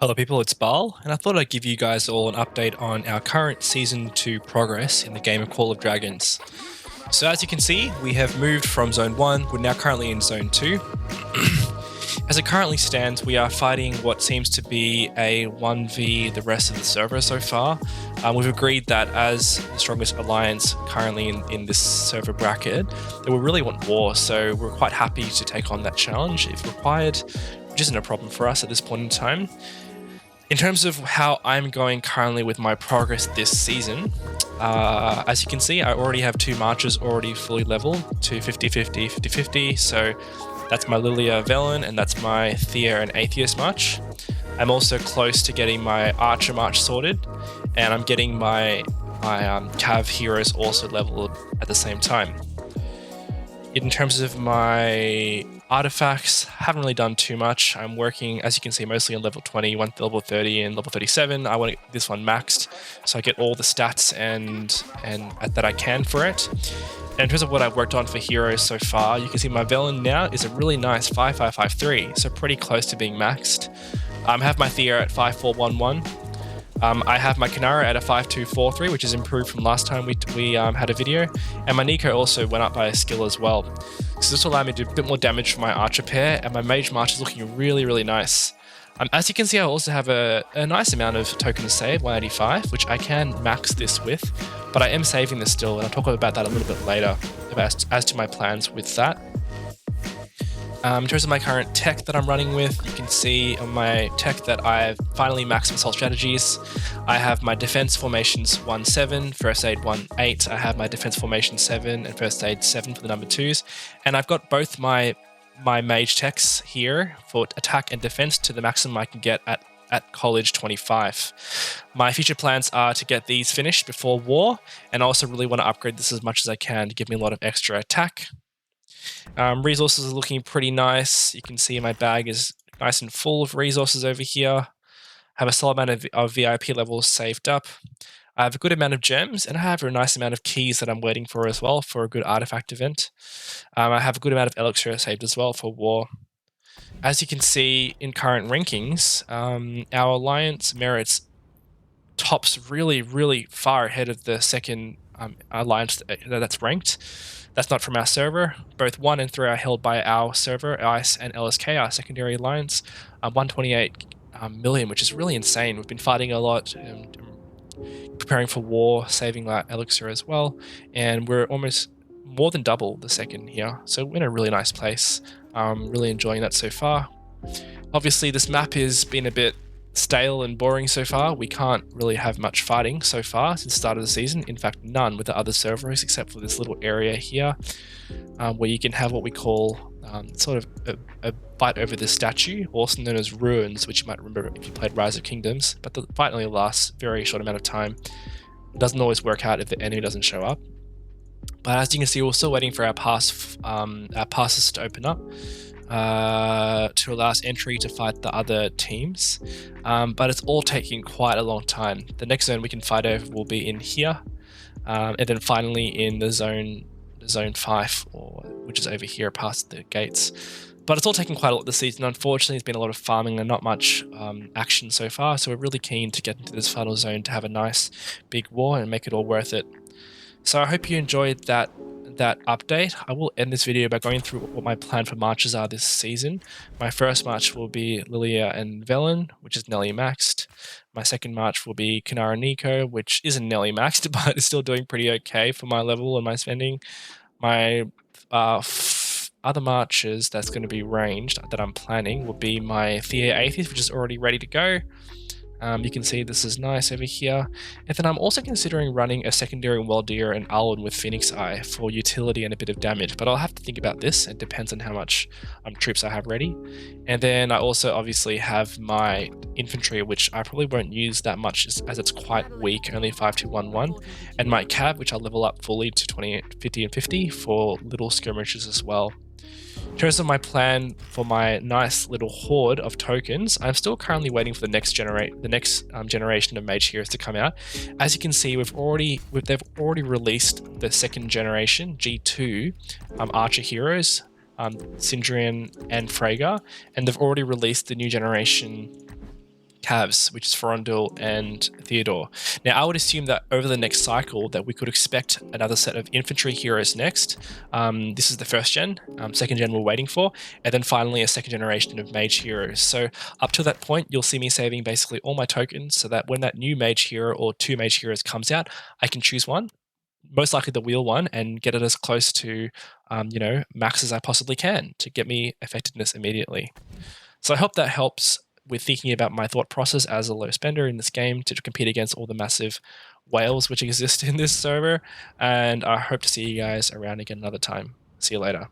Hello people, it's Baal, and I thought I'd give you guys all an update on our current Season 2 progress in the game of Call of Dragons. So as you can see, we have moved from Zone 1, we're now currently in Zone 2. As it currently stands, we are fighting what seems to be a 1v the rest of the server so far. We've agreed that as the strongest alliance currently in this server bracket, that we really want war, so we're quite happy to take on that challenge if required, which isn't a problem for us at this point in time. In terms of how I'm going currently with my progress this season, as you can see, I already have 2 marches already fully leveled to 50-50, 50-50, so that's my Lilia Velen and that's my Thea and Atheist march. I'm also close to getting my Archer march sorted, and I'm getting my Cav heroes also leveled at the same time. In terms of my artifacts, haven't really done too much. I'm working, as you can see, mostly on level 20, one level 30 and level 37. I want to get this one maxed so I get all the stats and that I can for it. And in terms of what I've worked on for heroes so far, you can see my Velen now is a really nice 5553, so pretty close to being maxed. I have my Thea at 5411. I have my Kanara at a 5243, which is improved from last time we had a video, and my Nico also went up by a skill as well. So this will allow me to do a bit more damage for my Archer pair, and my Mage March is looking really, really nice. As you can see, I also have a nice amount of tokens saved, 185, which I can max this with, but I am saving this still, and I'll talk about that a little bit later, as to my plans with that. In terms of my current tech that I'm running with, you can see on my tech that I've finally maxed my soul strategies. I have my defense formations 1-7, first aid 1-8. I have my defense formation 7 and first aid 7 for the number 2s. And I've got both my mage techs here for attack and defense to the maximum I can get at college 25. My future plans are to get these finished before war, and I also really want to upgrade this as much as I can to give me a lot of extra attack. Resources are looking pretty nice. You can see my bag is nice and full of resources over here. I have a solid amount of VIP levels saved up. I have a good amount of gems, and I have a nice amount of keys that I'm waiting for as well for a good artifact event. I have a good amount of elixir saved as well for war. As you can see in current rankings, our alliance merits tops really, really far ahead of the second alliance that's ranked. That's not from our server. Both 1 and 3 are held by our server, ICE and LSK, our secondary alliance. 128 million, which is really insane. We've been fighting a lot, preparing for war, saving that elixir as well, and we're almost more than double the second here. So we're in a really nice place. Really enjoying that so far. Obviously, this map has been a bit stale and boring so far. We can't really have much fighting so far since the start of the season. In fact, none with the other servers except for this little area here where you can have what we call sort of a fight over this statue, also known as ruins, which you might remember if you played Rise of Kingdoms, but the fight only lasts a very short amount of time. It doesn't always work out if the enemy doesn't show up. But as you can see, we're still waiting for our passes to open up to allow us entry to fight the other teams, but it's all taking quite a long time. The next zone we can fight over will be in here, and then finally in the zone 5, which is over here past the gates. But it's all taking quite a lot this season. Unfortunately, there's been a lot of farming and not much action so far, so we're really keen to get into this final zone to have a nice big war and make it all worth it. So I hope you enjoyed that update. I will end this video by going through what my plan for marches are this season. My first march will be Lilia and Velen, which is nearly maxed. My second march will be Kanara Nico, which isn't nearly maxed, but is still doing pretty okay for my level and my spending. My other marches that's going to be ranged that I'm planning will be my Thea Atheist, which is already ready to go. You can see this is nice over here. And then I'm also considering running a secondary Waldir and Alwyn with Phoenix Eye for utility and a bit of damage, but I'll have to think about this. It depends on how much troops I have ready. And then I also obviously have my infantry, which I probably won't use that much as it's quite weak, only 5211, and my Cav, which I'll level up fully to 20, 50 and 50 for little skirmishes as well. In terms of my plan for my nice little horde of tokens, I'm still currently waiting for the next generation of mage heroes to come out. As you can see, they've already released the second generation G2 archer heroes, Sindrian and Freyga, and they've already released the new generation Cavs, which is Ferondil and Theodore. Now, I would assume that over the next cycle that we could expect another set of infantry heroes next. This is the first gen, second gen we're waiting for, and then finally a second generation of mage heroes. So up to that point, you'll see me saving basically all my tokens so that when that new mage hero or two mage heroes comes out, I can choose one, most likely the wheel one, and get it as close to, max as I possibly can to get me effectiveness immediately. So I hope that helps with thinking about my thought process as a low spender in this game to compete against all the massive whales which exist in this server. And I hope to see you guys around again another time. See you later.